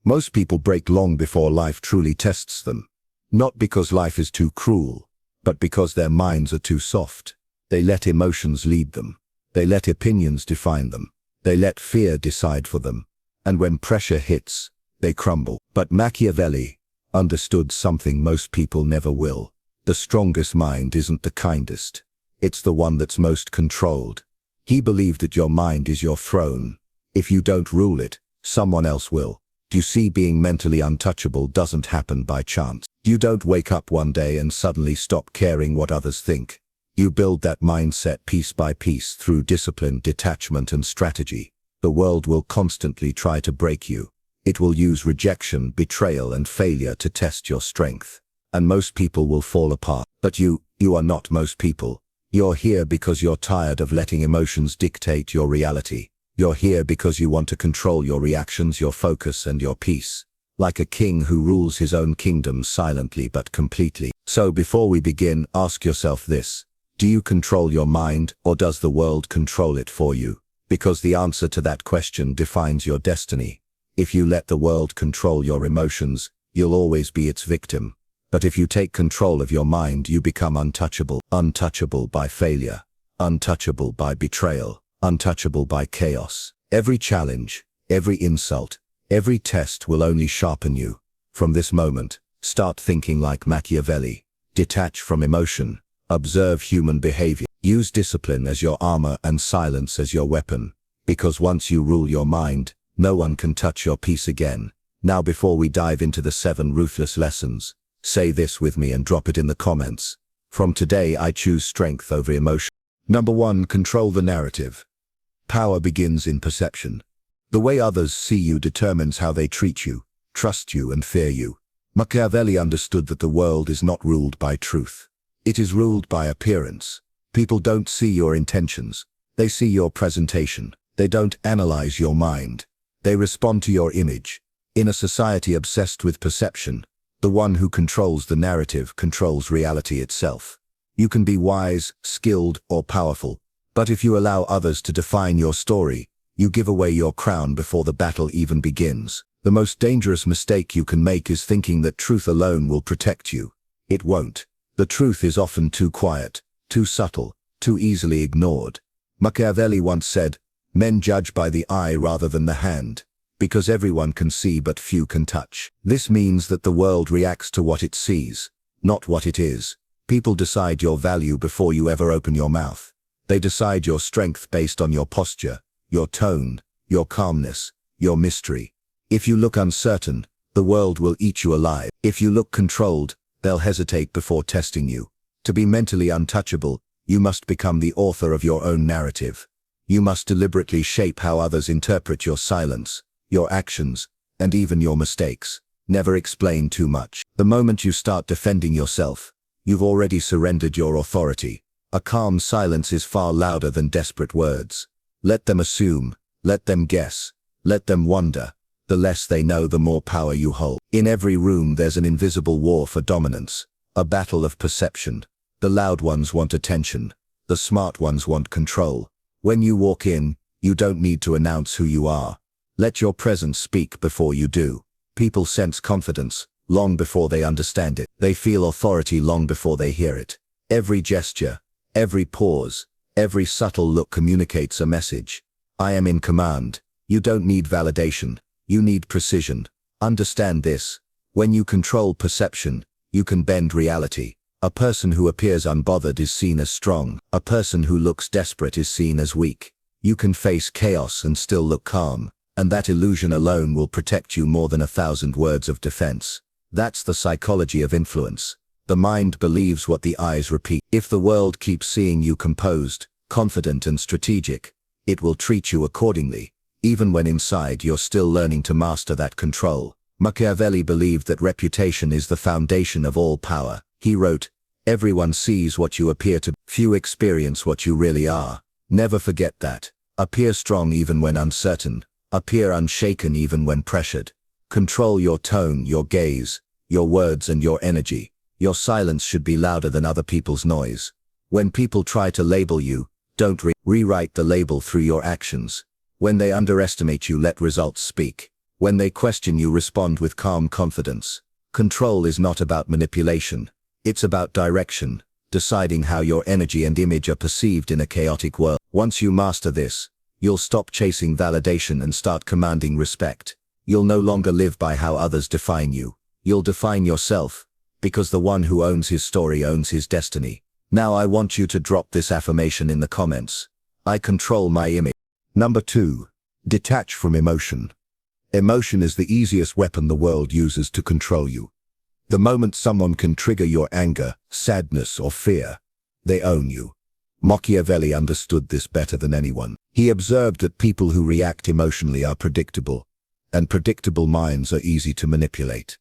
Most people break long before life truly tests them. Not because life is too cruel, but because their minds are too soft. They let emotions lead them. They let opinions define them. They let fear decide for them. And when pressure hits, they crumble. But Machiavelli understood something most people never will. The strongest mind isn't the kindest. It's the one that's most controlled. He believed that your mind is your throne. If you don't rule it, someone else will. You see, being mentally untouchable doesn't happen by chance. You don't wake up one day and suddenly stop caring what others think. You build that mindset piece by piece through discipline, detachment, and strategy. The world will constantly try to break you. It will use rejection, betrayal, and failure to test your strength. And most people will fall apart. But you are not most people. You're here because you're tired of letting emotions dictate your reality. You're here because you want to control your reactions, your focus, and your peace. Like a king who rules his own kingdom silently but completely. So before we begin, ask yourself this. Do you control your mind, or does the world control it for you? Because the answer to that question defines your destiny. If you let the world control your emotions, you'll always be its victim. But if you take control of your mind, you become untouchable. Untouchable by failure. Untouchable by betrayal. Untouchable by chaos. Every challenge, every insult, every test will only sharpen you. From this moment, start thinking like Machiavelli. Detach from emotion. Observe human behavior. Use discipline as your armor and silence as your weapon. Because once you rule your mind, no one can touch your peace again. Now, before we dive into the 7 ruthless lessons, say this with me and drop it in the comments. From today, I choose strength over emotion. Number 1, control the narrative. Power begins in perception. The way others see you determines how they treat you, trust you, and fear you. Machiavelli understood that the world is not ruled by truth. It is ruled by appearance. People don't see your intentions. They see your presentation. They don't analyze your mind. They respond to your image. In a society obsessed with perception, the one who controls the narrative controls reality itself. You can be wise, skilled, or powerful, but if you allow others to define your story, you give away your crown before the battle even begins. The most dangerous mistake you can make is thinking that truth alone will protect you. It won't. The truth is often too quiet, too subtle, too easily ignored. Machiavelli once said, "Men judge by the eye rather than the hand, because everyone can see but few can touch." This means that the world reacts to what it sees, not what it is. People decide your value before you ever open your mouth. They decide your strength based on your posture, your tone, your calmness, your mystery. If you look uncertain, the world will eat you alive. If you look controlled, they'll hesitate before testing you. To be mentally untouchable, you must become the author of your own narrative. You must deliberately shape how others interpret your silence, your actions, and even your mistakes. Never explain too much. The moment you start defending yourself, you've already surrendered your authority. A calm silence is far louder than desperate words. Let them assume, let them guess, let them wonder. The less they know, the more power you hold. In every room there's an invisible war for dominance, a battle of perception. The loud ones want attention, the smart ones want control. When you walk in, you don't need to announce who you are. Let your presence speak before you do. People sense confidence long before they understand it. They feel authority long before they hear it. Every gesture, every pause, every subtle look communicates a message. I am in command. You don't need validation. You need precision. Understand this. When you control perception, you can bend reality. A person who appears unbothered is seen as strong. A person who looks desperate is seen as weak. You can face chaos and still look calm, and that illusion alone will protect you more than 1,000 words of defense. That's the psychology of influence. The mind believes what the eyes repeat. If the world keeps seeing you composed, confident, and strategic, it will treat you accordingly, even when inside you're still learning to master that control. Machiavelli believed that reputation is the foundation of all power. He wrote, "Everyone sees what you appear to, few experience what you really are. Never forget that. Appear strong even when uncertain. Appear unshaken even when pressured. Control your tone, your gaze, your words, and your energy. Your silence should be louder than other people's noise. When people try to label you, don't rewrite the label through your actions. When they underestimate you, let results speak. When they question you, respond with calm confidence. Control is not about manipulation. It's about direction, deciding how your energy and image are perceived in a chaotic world. Once you master this, you'll stop chasing validation and start commanding respect. You'll no longer live by how others define you. You'll define yourself, because the one who owns his story owns his destiny. Now I want you to drop this affirmation in the comments. I control my image. Number 2. Detach from emotion. Emotion is the easiest weapon the world uses to control you. The moment someone can trigger your anger, sadness, or fear, they own you. Machiavelli understood this better than anyone. He observed that people who react emotionally are predictable, and predictable minds are easy to manipulate.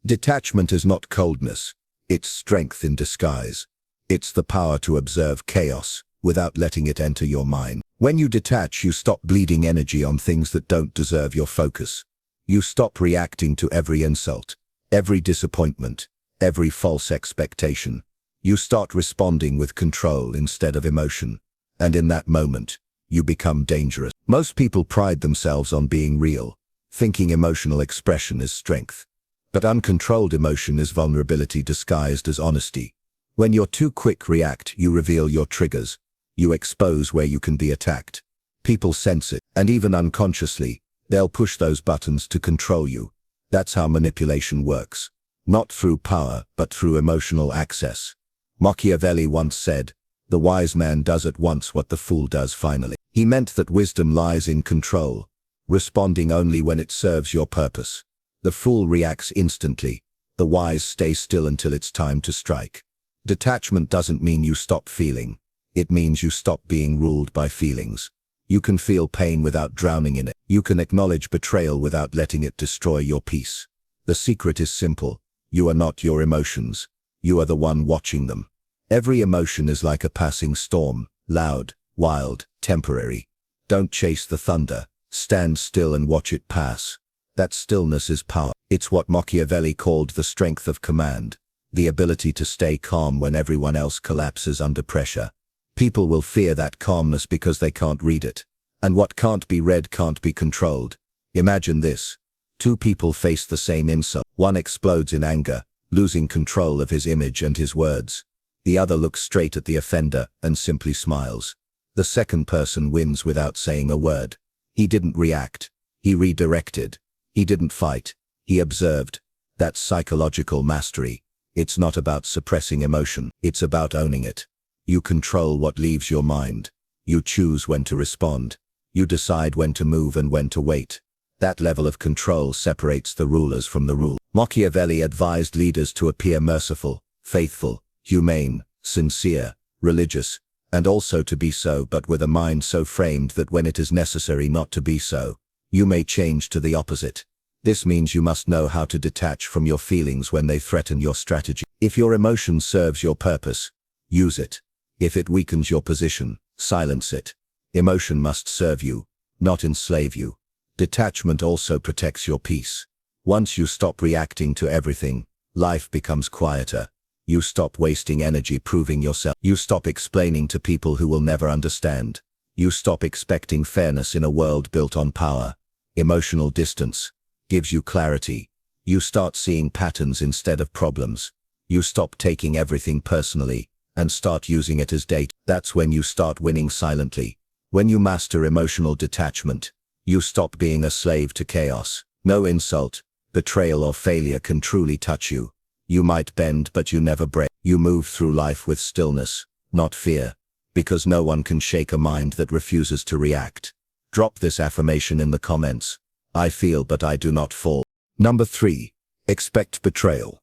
Detachment is not coldness, it's strength in disguise. It's the power to observe chaos without letting it enter your mind. When you detach, you stop bleeding energy on things that don't deserve your focus. You stop reacting to every insult, every disappointment, every false expectation. You start responding with control instead of emotion. And in that moment, you become dangerous. Most people pride themselves on being real, thinking emotional expression is strength. But uncontrolled emotion is vulnerability disguised as honesty. When you're too quick react, you reveal your triggers. You expose where you can be attacked. People sense it, and even unconsciously, they'll push those buttons to control you. That's how manipulation works. Not through power, but through emotional access. Machiavelli once said, "The wise man does at once what the fool does finally." He meant that wisdom lies in control, responding only when it serves your purpose. The fool reacts instantly. The wise stay still until it's time to strike. Detachment doesn't mean you stop feeling. It means you stop being ruled by feelings. You can feel pain without drowning in it. You can acknowledge betrayal without letting it destroy your peace. The secret is simple. You are not your emotions. You are the one watching them. Every emotion is like a passing storm, loud, wild, temporary. Don't chase the thunder. Stand still and watch it pass. That stillness is power. It's what Machiavelli called the strength of command, the ability to stay calm when everyone else collapses under pressure. People will fear that calmness because they can't read it. And what can't be read can't be controlled. Imagine this. Two people face the same insult. One explodes in anger, losing control of his image and his words. The other looks straight at the offender and simply smiles. The second person wins without saying a word. He didn't react. He redirected. He didn't fight. He observed. That's psychological mastery. It's not about suppressing emotion. It's about owning it. You control what leaves your mind. You choose when to respond. You decide when to move and when to wait. That level of control separates the rulers from the ruled. Machiavelli advised leaders to appear merciful, faithful, humane, sincere, religious, and also to be so, but with a mind so framed that when it is necessary not to be so, you may change to the opposite. This means you must know how to detach from your feelings when they threaten your strategy. If your emotion serves your purpose, use it. If it weakens your position, silence it. Emotion must serve you, not enslave you. Detachment also protects your peace. Once you stop reacting to everything, life becomes quieter. You stop wasting energy proving yourself. You stop explaining to people who will never understand. You stop expecting fairness in a world built on power. Emotional distance gives you clarity. You start seeing patterns instead of problems. You stop taking everything personally and start using it as data. That's when you start winning silently. When you master emotional detachment, you stop being a slave to chaos. No insult, betrayal, or failure can truly touch you. You might bend, but you never break. You move through life with stillness, not fear, because no one can shake a mind that refuses to react. Drop this affirmation in the comments. I feel, but I do not fall. Number 3. Expect betrayal.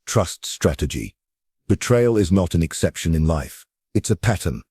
Trust strategy. Betrayal is not an exception in life. It's a pattern.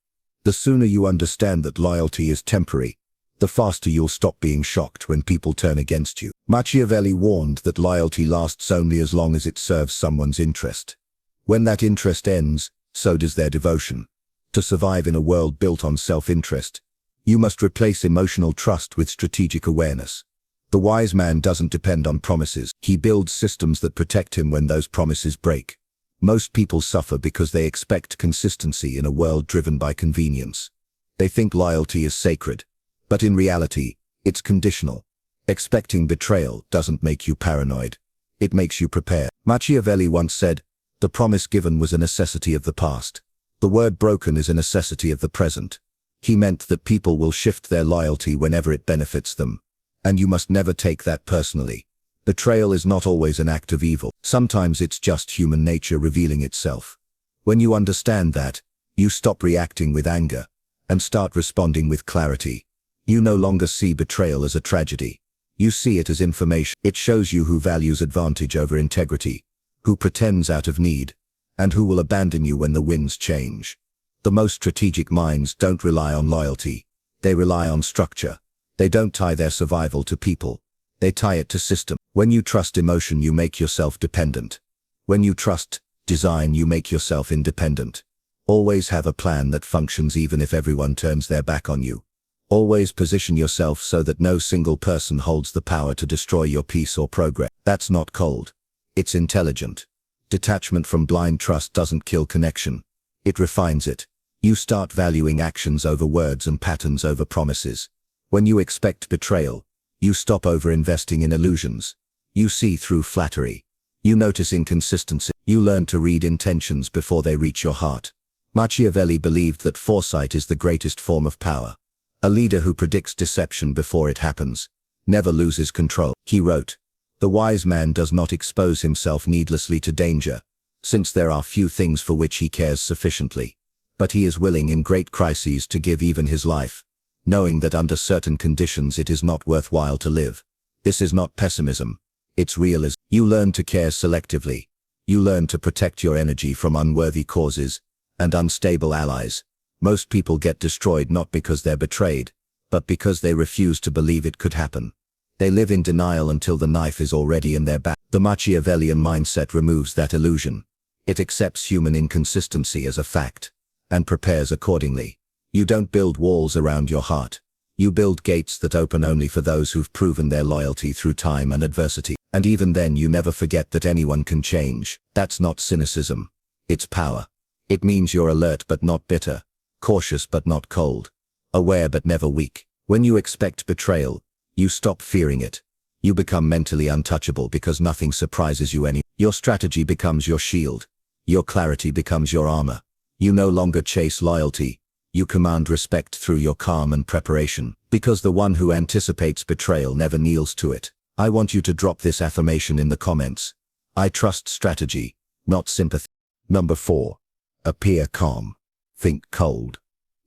The sooner you understand that loyalty is temporary, the faster you'll stop being shocked when people turn against you. Machiavelli warned that loyalty lasts only as long as it serves someone's interest. When that interest ends, so does their devotion. To survive in a world built on self-interest, you must replace emotional trust with strategic awareness. The wise man doesn't depend on promises. He builds systems that protect him when those promises break. Most people suffer because they expect consistency in a world driven by convenience. They think loyalty is sacred, but in reality, it's conditional. Expecting betrayal doesn't make you paranoid. It makes you prepared. Machiavelli once said, "The promise given was a necessity of the past. The word broken is a necessity of the present." He meant that people will shift their loyalty whenever it benefits them. And you must never take that personally. Betrayal is not always an act of evil. Sometimes it's just human nature revealing itself. When you understand that, you stop reacting with anger and start responding with clarity. You no longer see betrayal as a tragedy. You see it as information. It shows you who values advantage over integrity, who pretends out of need, and who will abandon you when the winds change. The most strategic minds don't rely on loyalty. They rely on structure. They don't tie their survival to people. They tie it to system. When you trust emotion, you make yourself dependent. When you trust design, you make yourself independent. Always have a plan that functions even if everyone turns their back on you. Always position yourself so that no single person holds the power to destroy your peace or progress. That's not cold. It's intelligent. Detachment from blind trust doesn't kill connection. It refines it. You start valuing actions over words and patterns over promises. When you expect betrayal, you stop over-investing in illusions. You see through flattery. You notice inconsistency. You learn to read intentions before they reach your heart. Machiavelli believed that foresight is the greatest form of power. A leader who predicts deception before it happens never loses control. He wrote, "The wise man does not expose himself needlessly to danger, since there are few things for which he cares sufficiently. But he is willing in great crises to give even his life, knowing that under certain conditions it is not worthwhile to live." This is not pessimism. It's realism. You learn to care selectively. You learn to protect your energy from unworthy causes and unstable allies. Most people get destroyed not because they're betrayed, but because they refuse to believe it could happen. They live in denial until the knife is already in their back. The Machiavellian mindset removes that illusion. It accepts human inconsistency as a fact and prepares accordingly. You don't build walls around your heart. You build gates that open only for those who've proven their loyalty through time and adversity. And even then, you never forget that anyone can change. That's not cynicism. It's power. It means you're alert but not bitter, cautious but not cold, aware but never weak. When you expect betrayal, you stop fearing it. You become mentally untouchable because nothing surprises you anymore. Your strategy becomes your shield. Your clarity becomes your armor. You no longer chase loyalty. You command respect through your calm and preparation, because the one who anticipates betrayal never kneels to it. I want you to drop this affirmation in the comments. I trust strategy, not sympathy. Number 4. Appear calm. Think cold.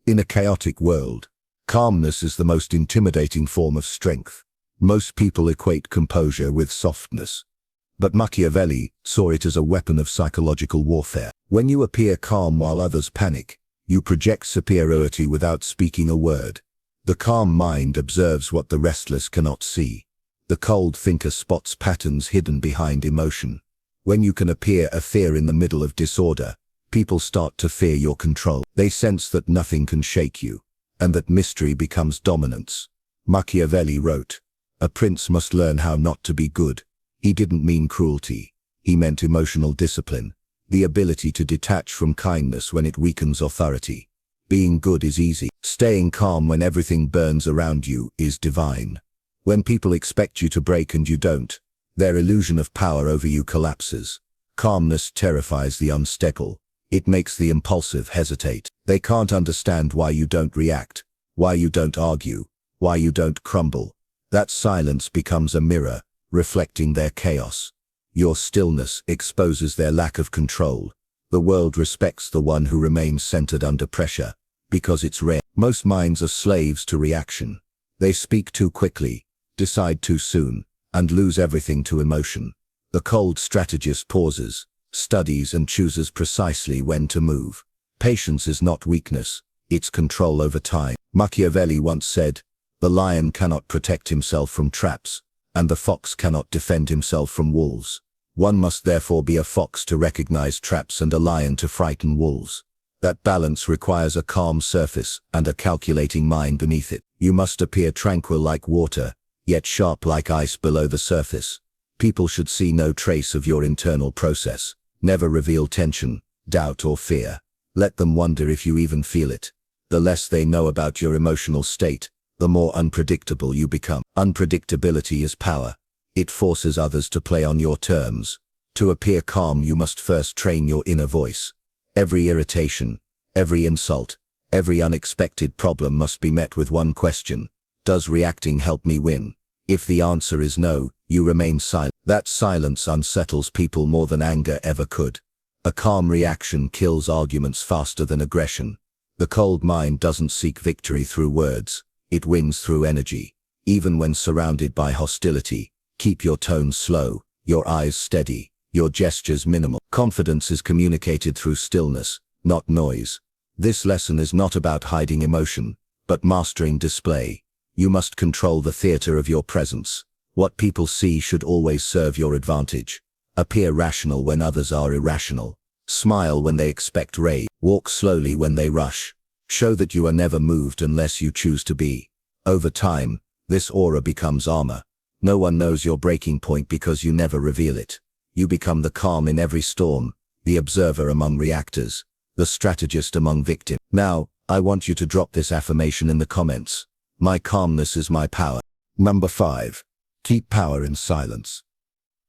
In a chaotic world, calmness is the most intimidating form of strength. Most people equate composure with softness. But Machiavelli saw it as a weapon of psychological warfare. When you appear calm while others panic, you project superiority without speaking a word. The calm mind observes what the restless cannot see. The cold thinker spots patterns hidden behind emotion. When you can appear a fear in the middle of disorder, people start to fear your control. They sense that nothing can shake you, and that mystery becomes dominance. Machiavelli wrote, "A prince must learn how not to be good." He didn't mean cruelty. He meant emotional discipline, the ability to detach from kindness when it weakens authority. Being good is easy. Staying calm when everything burns around you is divine. When people expect you to break and you don't, their illusion of power over you collapses. Calmness terrifies the unstable. It makes the impulsive hesitate. They can't understand why you don't react, why you don't argue, why you don't crumble. That silence becomes a mirror, reflecting their chaos. Your stillness exposes their lack of control. The world respects the one who remains centered under pressure, because it's rare. Most minds are slaves to reaction. They speak too quickly, decide too soon, and lose everything to emotion. The cold strategist pauses, studies, and chooses precisely when to move. Patience is not weakness, it's control over time. Machiavelli once said, "The lion cannot protect himself from traps, and the fox cannot defend himself from wolves." One must therefore be a fox to recognize traps and a lion to frighten wolves. That balance requires a calm surface and a calculating mind beneath it. You must appear tranquil like water, yet sharp like ice below the surface. People should see no trace of your internal process. Never reveal tension, doubt, or fear. Let them wonder if you even feel it. The less they know about your emotional state, the more unpredictable you become. Unpredictability is power. It forces others to play on your terms. To appear calm, you must first train your inner voice. Every irritation, every insult, every unexpected problem must be met with one question: does reacting help me win? If the answer is no, you remain silent. That silence unsettles people more than anger ever could. A calm reaction kills arguments faster than aggression. The cold mind doesn't seek victory through words. It wins through energy. Even when surrounded by hostility, keep your tone slow, your eyes steady, your gestures minimal. Confidence is communicated through stillness, not noise. This lesson is not about hiding emotion, but mastering display. You must control the theater of your presence. What people see should always serve your advantage. Appear rational when others are irrational. Smile when they expect rage. Walk slowly when they rush. Show that you are never moved unless you choose to be. Over time, this aura becomes armor. No one knows your breaking point because you never reveal it. You become the calm in every storm, the observer among reactors, the strategist among victims. Now, I want you to drop this affirmation in the comments. My calmness is my power. Number 5. Keep power in silence.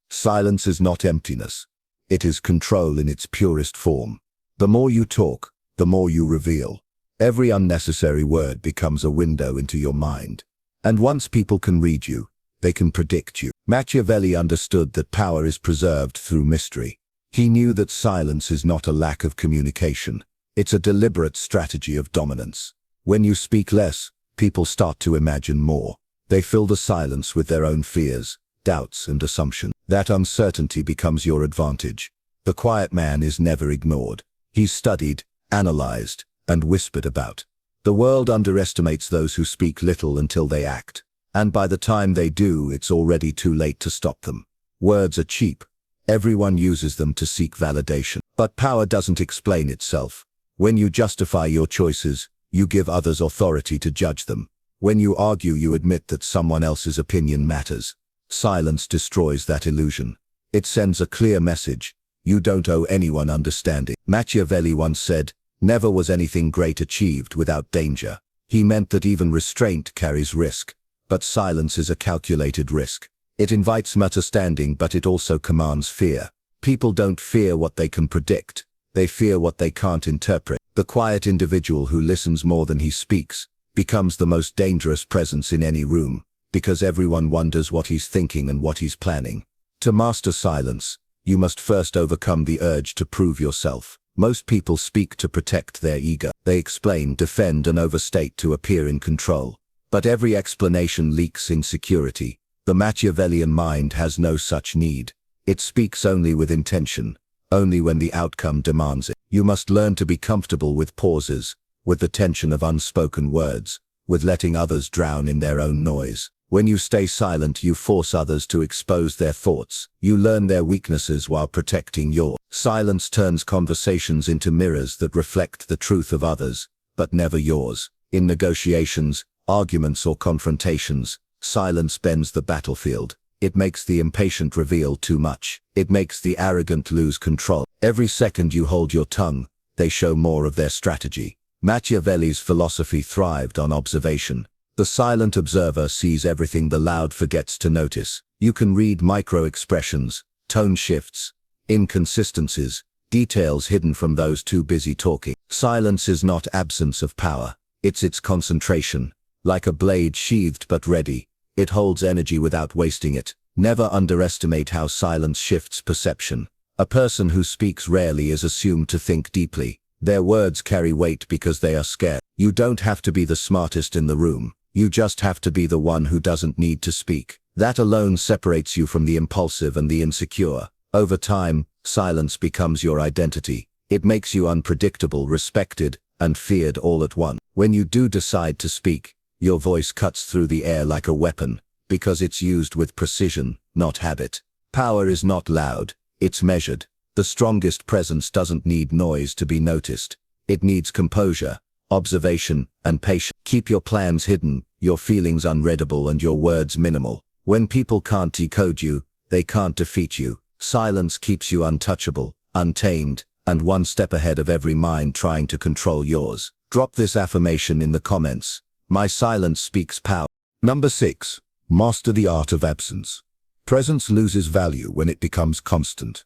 Silence is not emptiness. It is control in its purest form. The more you talk, the more you reveal. Every unnecessary word becomes a window into your mind. And once people can read you, they can predict you. Machiavelli understood that power is preserved through mystery. He knew that silence is not a lack of communication. It's a deliberate strategy of dominance. When you speak less, people start to imagine more. They fill the silence with their own fears, doubts, and assumptions. That uncertainty becomes your advantage. The quiet man is never ignored. He's studied, analyzed, and whispered about. The world underestimates those who speak little until they act. And by the time they do, it's already too late to stop them. Words are cheap. Everyone uses them to seek validation. But power doesn't explain itself. When you justify your choices, you give others authority to judge them. When you argue, you admit that someone else's opinion matters. Silence destroys that illusion. It sends a clear message: you don't owe anyone understanding. Machiavelli once said, "Never was anything great achieved without danger." He meant that even restraint carries risk. But silence is a calculated risk. It invites understanding, but it also commands fear. People don't fear what they can predict. They fear what they can't interpret. The quiet individual who listens more than he speaks becomes the most dangerous presence in any room, because everyone wonders what he's thinking and what he's planning. To master silence, you must first overcome the urge to prove yourself. Most people speak to protect their ego. They explain, defend, and overstate to appear in control. But every explanation leaks insecurity. The Machiavellian mind has no such need. It speaks only with intention, only when the outcome demands it. You must learn to be comfortable with pauses, with the tension of unspoken words, with letting others drown in their own noise. When you stay silent, you force others to expose their thoughts. You learn their weaknesses while protecting yours. Silence turns conversations into mirrors that reflect the truth of others, but never yours. In negotiations, arguments, or confrontations, silence bends the battlefield. It makes the impatient reveal too much. It makes the arrogant lose control. Every second you hold your tongue, they show more of their strategy. Machiavelli's philosophy thrived on observation. The silent observer sees everything the loud forgets to notice. You can read micro-expressions, tone shifts, inconsistencies, details hidden from those too busy talking. Silence is not absence of power. It's its concentration. Like a blade sheathed but ready, it holds energy without wasting it. Never underestimate how silence shifts perception. A person who speaks rarely is assumed to think deeply. Their words carry weight because they are scarce. You don't have to be the smartest in the room. You just have to be the one who doesn't need to speak. That alone separates you from the impulsive and the insecure. Over time, silence becomes your identity. It makes you unpredictable, respected, and feared all at once. When you do decide to speak, your voice cuts through the air like a weapon, because it's used with precision, not habit. Power is not loud, it's measured. The strongest presence doesn't need noise to be noticed. It needs composure, observation, and patience. Keep your plans hidden, your feelings unreadable, and your words minimal. When people can't decode you, they can't defeat you. Silence keeps you untouchable, untamed, and one step ahead of every mind trying to control yours. Drop this affirmation in the comments. My silence speaks power. Number 6. Master the art of absence. Presence loses value when it becomes constant.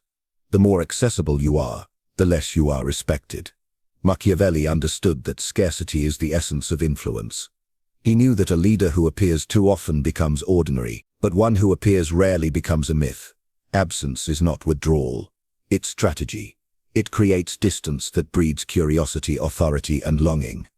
The more accessible you are, the less you are respected. Machiavelli understood that scarcity is the essence of influence. He knew that a leader who appears too often becomes ordinary, but one who appears rarely becomes a myth. Absence is not withdrawal. It's strategy. It creates distance that breeds curiosity, authority, and longing.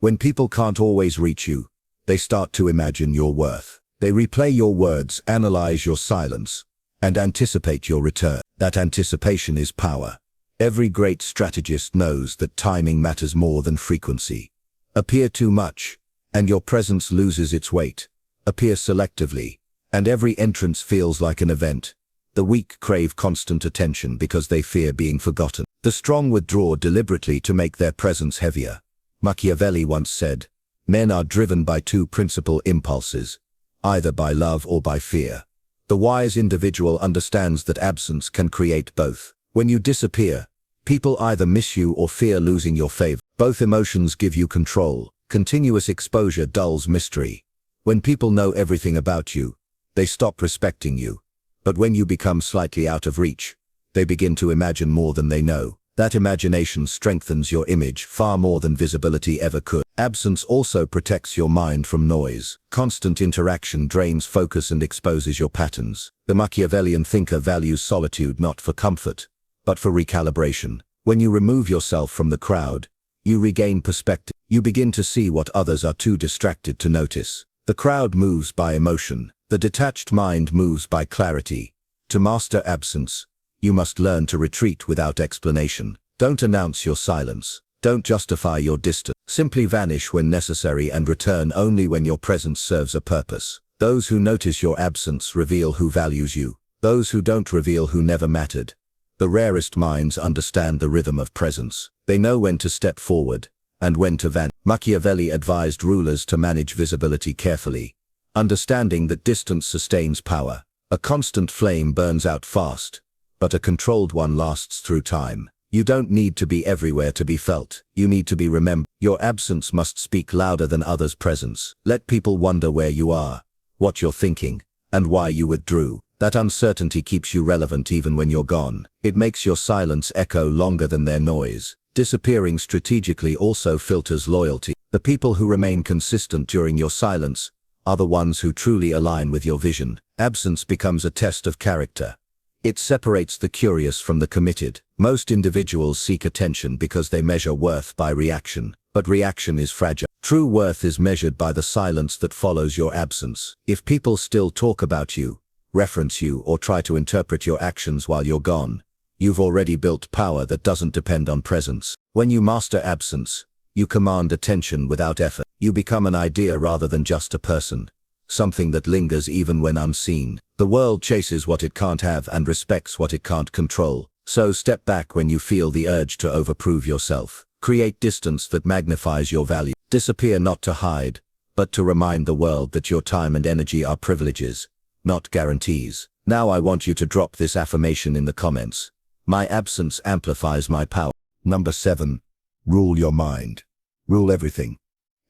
When people can't always reach you, they start to imagine your worth. They replay your words, analyze your silence, and anticipate your return. That anticipation is power. Every great strategist knows that timing matters more than frequency. Appear too much, and your presence loses its weight. Appear selectively, and every entrance feels like an event. The weak crave constant attention because they fear being forgotten. The strong withdraw deliberately to make their presence heavier. Machiavelli once said, "Men are driven by two principal impulses, either by love or by fear." The wise individual understands that absence can create both. When you disappear, people either miss you or fear losing your favor. Both emotions give you control. Continuous exposure dulls mystery. When people know everything about you, they stop respecting you. But when you become slightly out of reach, they begin to imagine more than they know. That imagination strengthens your image far more than visibility ever could. Absence also protects your mind from noise. Constant interaction drains focus and exposes your patterns. The Machiavellian thinker values solitude not for comfort, but for recalibration. When you remove yourself from the crowd, you regain perspective. You begin to see what others are too distracted to notice. The crowd moves by emotion. The detached mind moves by clarity. To master absence, you must learn to retreat without explanation. Don't announce your silence. Don't justify your distance. Simply vanish when necessary and return only when your presence serves a purpose. Those who notice your absence reveal who values you. Those who don't reveal who never mattered. The rarest minds understand the rhythm of presence. They know when to step forward and when to vanish. Machiavelli advised rulers to manage visibility carefully, understanding that distance sustains power. A constant flame burns out fast, but a controlled one lasts through time. You don't need to be everywhere to be felt. You need to be remembered. Your absence must speak louder than others' presence. Let people wonder where you are, what you're thinking, and why you withdrew. That uncertainty keeps you relevant even when you're gone. It makes your silence echo longer than their noise. Disappearing strategically also filters loyalty. The people who remain consistent during your silence are the ones who truly align with your vision. Absence becomes a test of character. It separates the curious from the committed. Most individuals seek attention because they measure worth by reaction, but reaction is fragile. True worth is measured by the silence that follows your absence. If people still talk about you, reference you, or try to interpret your actions while you're gone, you've already built power that doesn't depend on presence. When you master absence, you command attention without effort. You become an idea rather than just a person, something that lingers even when unseen. The world chases what it can't have and respects what it can't control. So step back when you feel the urge to overprove yourself. Create distance that magnifies your value. Disappear not to hide, but to remind the world that your time and energy are privileges, not guarantees. Now I want you to drop this affirmation in the comments. My absence amplifies my power. Number 7. Rule your mind. Rule everything.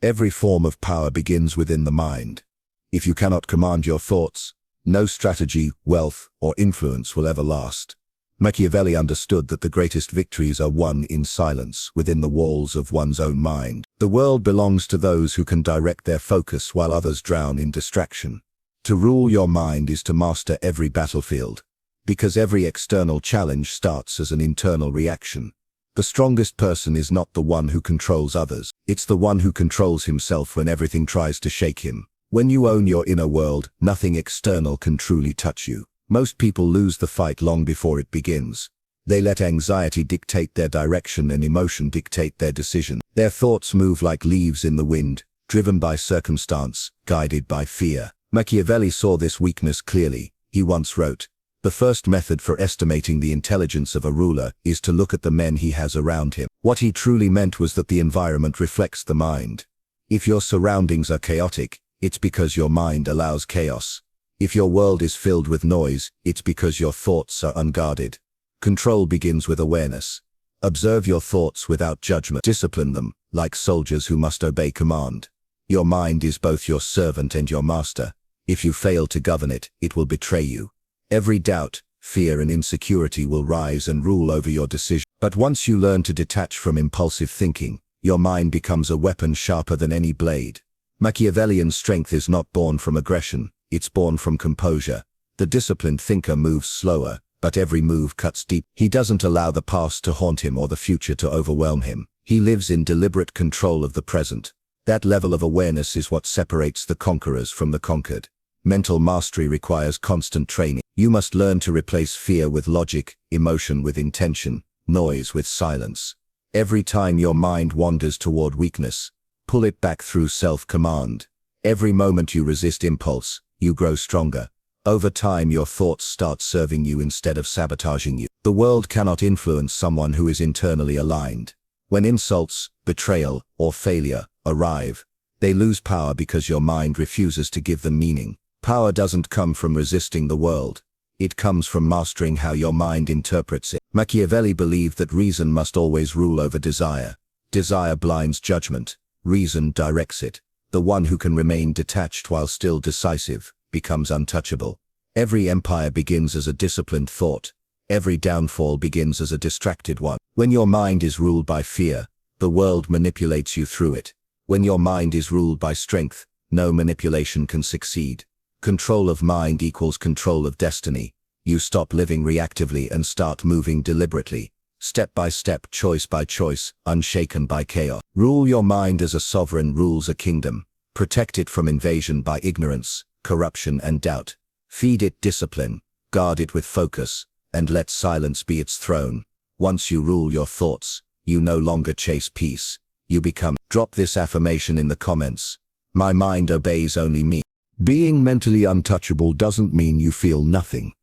Every form of power begins within the mind. If you cannot command your thoughts, no strategy, wealth, or influence will ever last. Machiavelli understood that the greatest victories are won in silence, within the walls of one's own mind. The world belongs to those who can direct their focus while others drown in distraction. To rule your mind is to master every battlefield, because every external challenge starts as an internal reaction. The strongest person is not the one who controls others. It's the one who controls himself when everything tries to shake him. When you own your inner world, nothing external can truly touch you. Most people lose the fight long before it begins. They let anxiety dictate their direction and emotion dictate their decision. Their thoughts move like leaves in the wind, driven by circumstance, guided by fear. Machiavelli saw this weakness clearly. He once wrote, "The first method for estimating the intelligence of a ruler is to look at the men he has around him." What he truly meant was that the environment reflects the mind. If your surroundings are chaotic, it's because your mind allows chaos. If your world is filled with noise, it's because your thoughts are unguarded. Control begins with awareness. Observe your thoughts without judgment. Discipline them, like soldiers who must obey command. Your mind is both your servant and your master. If you fail to govern it, it will betray you. Every doubt, fear and insecurity will rise and rule over your decision. But once you learn to detach from impulsive thinking, your mind becomes a weapon sharper than any blade. Machiavellian strength is not born from aggression, it's born from composure. The disciplined thinker moves slower, but every move cuts deep. He doesn't allow the past to haunt him or the future to overwhelm him. He lives in deliberate control of the present. That level of awareness is what separates the conquerors from the conquered. Mental mastery requires constant training. You must learn to replace fear with logic, emotion with intention, noise with silence. Every time your mind wanders toward weakness, pull it back through self-command. Every moment you resist impulse, you grow stronger. Over time, your thoughts start serving you instead of sabotaging you. The world cannot influence someone who is internally aligned. When insults, betrayal, or failure arrive, they lose power because your mind refuses to give them meaning. Power doesn't come from resisting the world. It comes from mastering how your mind interprets it. Machiavelli believed that reason must always rule over desire. Desire blinds judgment. Reason directs it. The one who can remain detached while still decisive becomes untouchable. Every empire begins as a disciplined thought. Every downfall begins as a distracted one. When your mind is ruled by fear, the world manipulates you through it. When your mind is ruled by strength, no manipulation can succeed. Control of mind equals control of destiny. You stop living reactively and start moving deliberately. Step by step, choice by choice, unshaken by chaos. Rule your mind as a sovereign rules a kingdom. Protect it from invasion by ignorance, corruption and doubt. Feed it discipline, guard it with focus, and let silence be its throne. Once you rule your thoughts, you no longer chase peace. You become. Drop this affirmation in the comments. My mind obeys only me. Being mentally untouchable doesn't mean you feel nothing.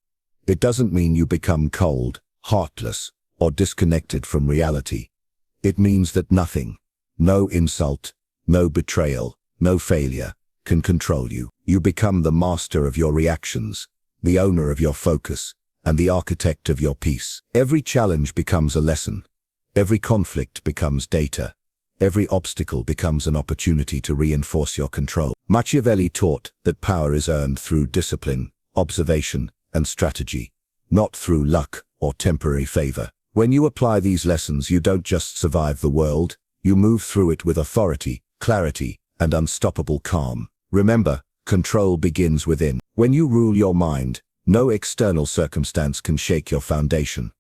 It doesn't mean you become cold, heartless, or disconnected from reality. It means that nothing, no insult, no betrayal, no failure, can control you. You become the master of your reactions, the owner of your focus, and the architect of your peace. Every challenge becomes a lesson. Every conflict becomes data. Every obstacle becomes an opportunity to reinforce your control. Machiavelli taught that power is earned through discipline, observation, and strategy, not through luck or temporary favor. When you apply these lessons, you don't just survive the world, you move through it with authority, clarity, and unstoppable calm. Remember, control begins within. When you rule your mind, no external circumstance can shake your foundation.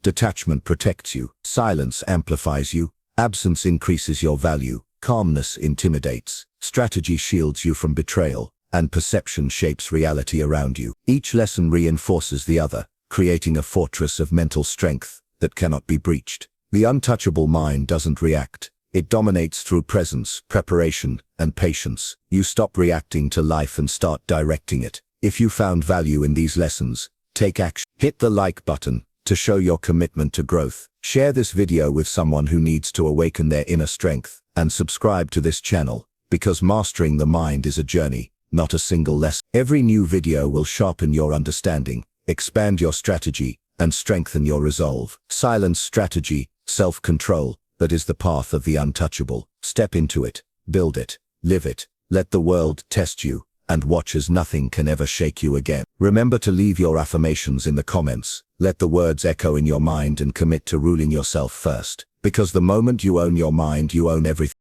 Detachment protects you, silence amplifies you, absence increases your value, calmness intimidates, strategy shields you from betrayal, and perception shapes reality around you. Each lesson reinforces the other, creating a fortress of mental strength that cannot be breached. The untouchable mind doesn't react. It dominates through presence, preparation, and patience. You stop reacting to life and start directing it. If you found value in these lessons, take action. Hit the like button to show your commitment to growth. Share this video with someone who needs to awaken their inner strength, and subscribe to this channel, because mastering the mind is a journey, not a single lesson. Every new video will sharpen your understanding, expand your strategy, and strengthen your resolve. Silence strategy, self-control, that is the path of the untouchable. Step into it, build it, live it, let the world test you, and watch as nothing can ever shake you again. Remember to leave your affirmations in the comments. Let the words echo in your mind and commit to ruling yourself first. Because the moment you own your mind, you own everything.